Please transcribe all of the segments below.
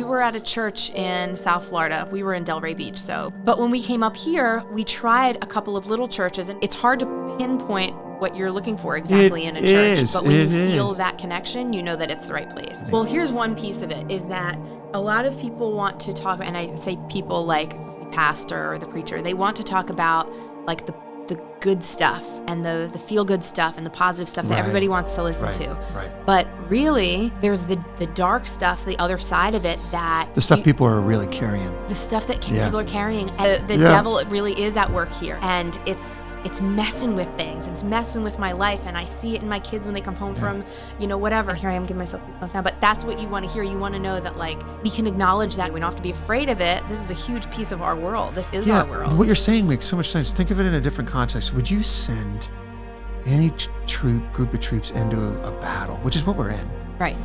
were at a church in South Florida. We were in Delray Beach, but when we came up here, we tried a couple of little churches, and it's hard to pinpoint what you're looking for exactly in a church. But when you feel that connection, you know that it's the right place. Well, here's one piece of it, is that a lot of people want to talk, and I say people like the pastor or the preacher, they want to talk about like the good stuff and the feel-good stuff and the positive stuff that everybody wants to listen to. Right. But really, there's the dark stuff, the other side of it, that the stuff people are really carrying. The stuff that people are carrying. The devil really is at work here, and it's messing with things, and it's messing with my life, and I see it in my kids when they come home from, whatever. Here I am giving myself goosebumps now, but that's what you want to hear. You want to know that, like, we can acknowledge that. We don't have to be afraid of it. This is a huge piece of our world. This is our world. What you're saying makes so much sense. Think of it in a different context. Would you send any group of troops into a battle, which is what we're in, right,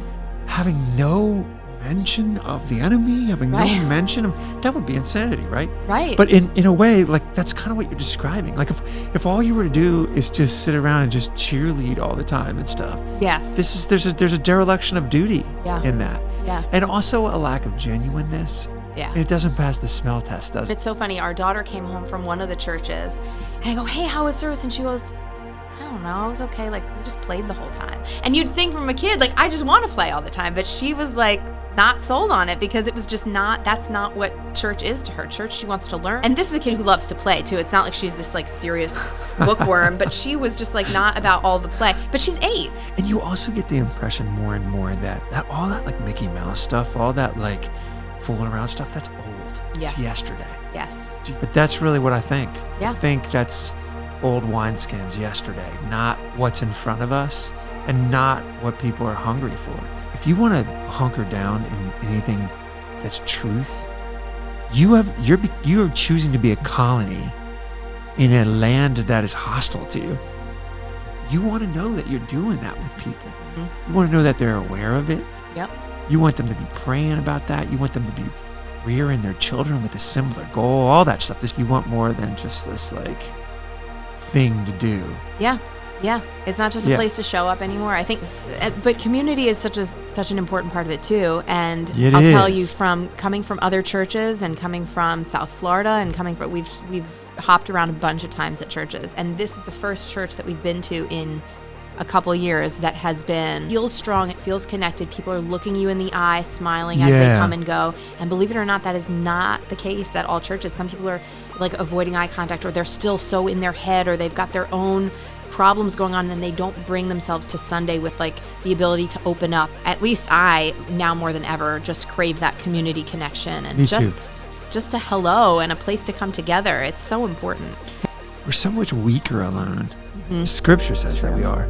having no mention of the enemy, having no mention of, that would be insanity, right? Right. But in a way, like, that's kind of what you're describing. Like, if all you were to do is just sit around and just cheerlead all the time and stuff. Yes. There's a dereliction of duty in that. Yeah. And also a lack of genuineness. Yeah. And it doesn't pass the smell test, does it? It's so funny. Our daughter came home from one of the churches, and I go, "Hey, how was service?" And she goes, "I don't know, it was okay. Like, we just played the whole time." And you'd think from a kid, like, I just want to play all the time. But she was like, not sold on it, because it was just that's not what church is to her. Church, she wants to learn. And this is a kid who loves to play too. It's not like she's this like serious bookworm, but she was just like not about all the play. But she's 8. And you also get the impression more and more that all that like Mickey Mouse stuff, all that like fooling around stuff, that's old. Yes. It's yesterday. Yes. But that's really what I think. Yeah. I think that's old wineskins yesterday, not what's in front of us and not what people are hungry for. If you want to hunker down in anything that's truth, you're choosing to be a colony in a land that is hostile to you. You want to know that you're doing that with people. Mm-hmm. You want to know that they're aware of it. Yep. You want them to be praying about that. You want them to be rearing their children with a similar goal. All that stuff. You want more than just this like thing to do. Yeah. Yeah, it's not just a place to show up anymore. I think, but community is such an important part of it too. And I'll tell you, from coming from other churches and coming from South Florida and we've hopped around a bunch of times at churches, and this is the first church that we've been to in a couple years that feels strong. It feels connected. People are looking you in the eye, smiling as they come and go. And believe it or not, that is not the case at all churches. Some people are like avoiding eye contact, or they're still so in their head, or they've got their own problems going on, and they don't bring themselves to Sunday with like the ability to open up. At least I, now more than ever, just crave that community connection and just a hello and a place to come together. It's so important. We're so much weaker alone. Mm-hmm. Scripture says that we are.